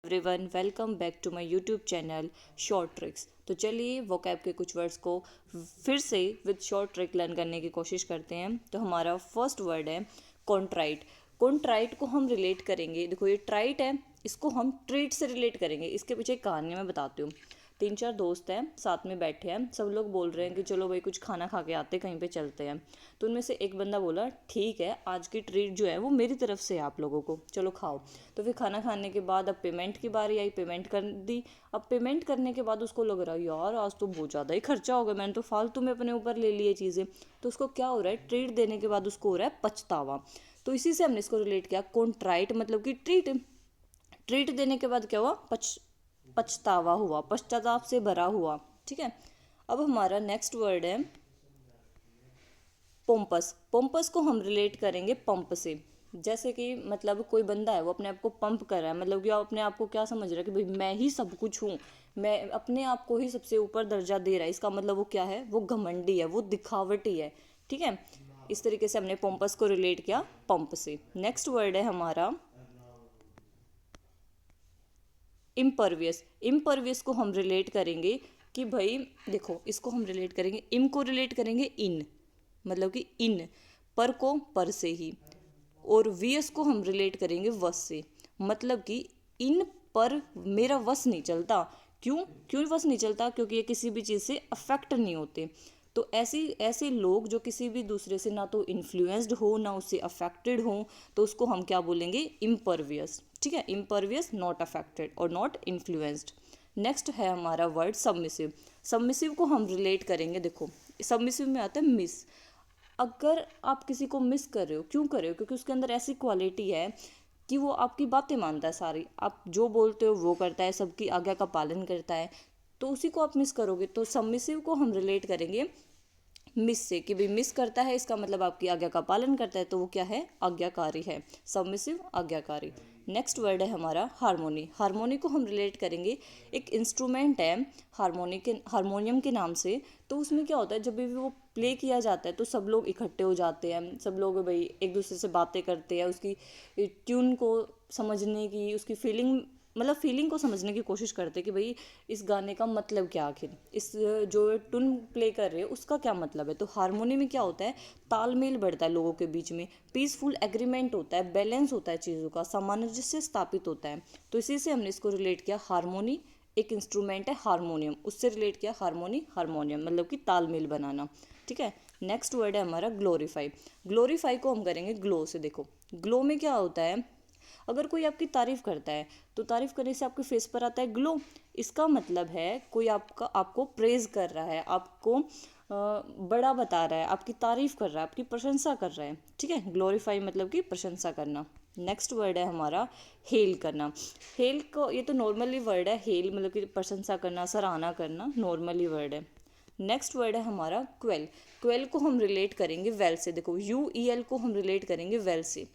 Everyone, welcome back to my YouTube channel short tricks. तो चलिए vocab के कुछ वर्ड्स को फिर से विद शॉर्ट ट्रिक लर्न करने की कोशिश करते हैं। तो हमारा फर्स्ट वर्ड है कॉन्ट्राइट। कॉन्ट्राइट को हम रिलेट करेंगे, देखो ये ट्राइट है, इसको हम ट्रीट से रिलेट करेंगे। इसके पीछे एक कहानी मैं बताती हूँ। 3-4 दोस्त हैं, साथ में बैठे हैं, सब लोग बोल रहे हैं कि चलो भाई कुछ खाना खा के आते, कहीं पे चलते हैं। तो उनमें से एक बंदा बोला ठीक है, आज की ट्रीट जो है वो मेरी तरफ से है आप लोगों को, चलो खाओ। तो फिर खाना खाने के बाद अब पेमेंट की बारी आई, पेमेंट कर दी। अब पेमेंट करने के बाद उसको लग रहा है यार आज तो बहुत ज़्यादा ही खर्चा हो गया, मैंने तो फालतू में अपने ऊपर ले लिए चीज़ें। तो उसको क्या हो रहा है, ट्रीट देने के बाद उसको हो रहा है पछतावा। तो इसी से हमने इसको रिलेट किया, कॉन्ट्राइट मतलब कि ट्रीट। ट्रीट देने के बाद क्या हुआ, पछतावा हुआ, पश्चाताप से भरा हुआ। ठीक है। अब हमारा नेक्स्ट वर्ड है पोम्पस। पोम्पस को हम रिलेट करेंगे पंप से। जैसे कि मतलब कोई बंदा है वो अपने आप को पंप कर रहा है, मतलब कि अपने आप को क्या समझ रहा है कि भाई मैं ही सब कुछ हूँ, मैं अपने आप को ही सबसे ऊपर दर्जा दे रहा है। इसका मतलब वो क्या है, वो घमंडी है, वो दिखावटी है। ठीक है। इस तरीके से हमने पोम्पस को रिलेट किया पंप से। नेक्स्ट वर्ड है हमारा इम्परवियस। इम्परवियस को हम रिलेट करेंगे कि भाई देखो, इसको हम रिलेट करेंगे, इम को रिलेट करेंगे इन, मतलब कि इन, पर को पर से ही, और वियस को हम रिलेट करेंगे वस से, मतलब कि इन पर मेरा वस नहीं चलता। क्यों क्यों वस नहीं चलता, क्योंकि ये किसी भी चीज़ से अफेक्ट नहीं होते। तो ऐसे ऐसे लोग जो किसी भी दूसरे से ना तो इन्फ्लुएंस्ड हो ना उससे अफेक्टेड हो, तो उसको हम क्या बोलेंगे, इम्परवियस। ठीक है, इम्परवियस, नॉट अफेक्टेड और नॉट इन्फ्लुएंस्ड। नेक्स्ट है हमारा वर्ड सबमिसिव। सबमिसिव को हम रिलेट करेंगे, देखो सबमिसिव में आता है मिस। अगर आप किसी को मिस कर रहे हो, क्यों कर रहे हो, क्योंकि उसके अंदर ऐसी क्वालिटी है कि वो आपकी बातें मानता है सारी, आप जो बोलते हो वो करता है, सबकी आज्ञा का पालन करता है। तो उसी को आप मिस करोगे। तो सबमिसिव को हम रिलेट करेंगे मिस से, कि भाई मिस करता है इसका मतलब आपकी आज्ञा का पालन करता है, तो वो क्या है, आज्ञाकारी है। सबमिसिव, आज्ञाकारी। नेक्स्ट वर्ड है हमारा हारमोनी। हारमोनी को हम रिलेट करेंगे, एक इंस्ट्रूमेंट है हारमोनियम के नाम से। तो उसमें क्या होता है, जब भी वो प्ले किया जाता है तो सब लोग इकट्ठे हो जाते हैं, सब लोग भाई एक दूसरे से बातें करते हैं, उसकी ट्यून को समझने की, उसकी फीलिंग, मतलब फीलिंग को समझने की कोशिश करते हैं कि भाई इस गाने का मतलब क्या, आखिर इस जो टुन प्ले कर रहे हैं उसका क्या मतलब है। तो हारमोनी में क्या होता है, तालमेल बढ़ता है लोगों के बीच में, पीसफुल एग्रीमेंट होता है, बैलेंस होता है चीज़ों का, सामंजस्य स्थापित होता है। तो इसी से हमने इसको रिलेट किया, हारमोनी एक इंस्ट्रूमेंट है हारमोनियम, उससे रिलेट किया हारमोनी, हारमोनियम मतलब कि तालमेल बनाना। ठीक है। नेक्स्ट वर्ड है हमारा ग्लोरीफाई। ग्लोरीफाई को हम करेंगे ग्लो से। देखो ग्लो में क्या होता है, अगर कोई आपकी तारीफ करता है तो तारीफ करने से आपके फेस पर आता है ग्लो। इसका मतलब है कोई आपको प्रेज कर रहा है, आपको बड़ा बता रहा है, आपकी तारीफ कर रहा है, आपकी प्रशंसा कर रहा है। ठीक है, ग्लोरीफाई मतलब कि प्रशंसा करना। नेक्स्ट वर्ड है हमारा हेल करना। हेल को, ये तो नॉर्मली वर्ड है, हेल मतलब कि प्रशंसा करना, सराहना करना, नॉर्मली वर्ड है। नेक्स्ट वर्ड है हमारा क्वेल। क्वेल को हम रिलेट करेंगे वेल से। देखो UEL को हम रिलेट करेंगे वेल से,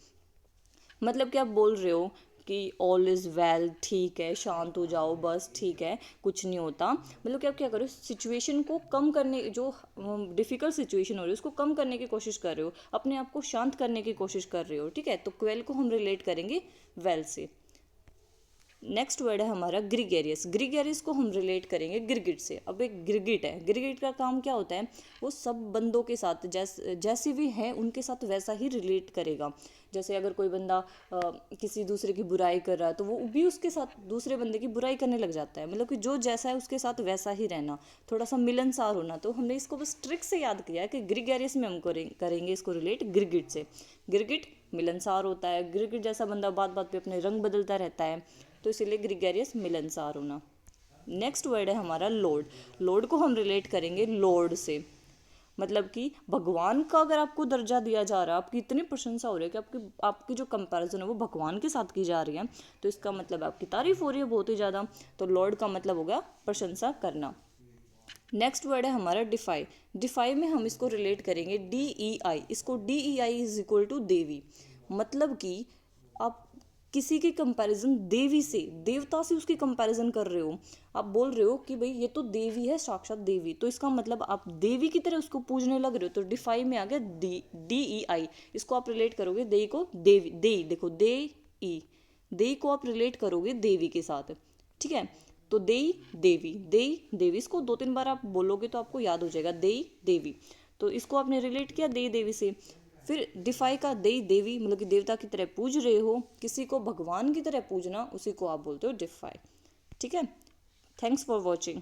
मतलब कि आप बोल रहे हो कि ऑल इज़ वेल, ठीक है, शांत हो जाओ, बस ठीक है, कुछ नहीं होता। मतलब कि आप क्या करो, सिचुएशन को कम करने, जो डिफ़िकल्ट सिचुएशन हो रही है उसको कम करने की कोशिश कर रहे हो, अपने आप को शांत करने की कोशिश कर रहे हो। ठीक है, तो क्वेल को हम रिलेट करेंगे वेल से। नेक्स्ट वर्ड है हमारा ग्रीगेरियस। ग्रीगेरियस को हम रिलेट करेंगे गिरगिट से। अब एक गिरगिट है, गिरगिट का काम क्या होता है, वो सब बंदों के साथ जैसे भी हैं उनके साथ वैसा ही रिलेट करेगा। जैसे अगर कोई बंदा किसी दूसरे की बुराई कर रहा है तो वो भी उसके साथ दूसरे बंदे की बुराई करने लग जाता है, मतलब कि जो जैसा है उसके साथ वैसा ही रहना, थोड़ा सा मिलनसार होना। तो हमने इसको बस ट्रिक से याद किया कि ग्रीगेरियस में हम करेंगे इसको रिलेट गिरगिट से। गिरगिट मिलनसार होता है, गिरगिट जैसा बंदा बात बात पे अपने रंग बदलता रहता है, तो इसीलिए ग्रीगेरियस मिलनसार होना। नेक्स्ट वर्ड है हमारा लॉर्ड। लॉर्ड को हम रिलेट करेंगे लॉर्ड से, मतलब कि भगवान का अगर आपको दर्जा दिया जा रहा है, आपकी इतनी प्रशंसा हो रही है कि आपकी आपकी जो कंपैरिजन है वो भगवान के साथ की जा रही है, तो इसका मतलब आपकी तारीफ हो रही है बहुत ही ज़्यादा। तो लॉर्ड का मतलब हो गया प्रशंसा करना। नेक्स्ट वर्ड है हमारा डिफाई। डिफाई में हम इसको रिलेट करेंगे DEI। इसको DEI इज इक्वल टू देवी, मतलब कि आप किसी के कंपैरिजन देवी से, देवता से उसकी कंपैरिजन कर रहे हो। आप बोल रहे हो कि भाई ये तो देवी है, साक्षात देवी, तो इसका मतलब आप देवी की तरह उसको पूजने लग रहे हो। तो डिफाई में आ गया DEI। इसको आप रिलेट करोगे दे को देवी, दे, देखो दे ई, देई को आप रिलेट करोगे देवी के साथ, ठीक है। तो देई देवी, देई देवी, इसको 2-3 बार आप बोलोगे तो आपको याद हो जाएगा, देई देवी। तो इसको आपने रिलेट किया देई देवी से। फिर डिफाई का देई देवी, मतलब कि देवता की तरह पूज रहे हो, किसी को भगवान की तरह पूजना, उसी को आप बोलते हो डिफाई, ठीक है। Thanks for watching.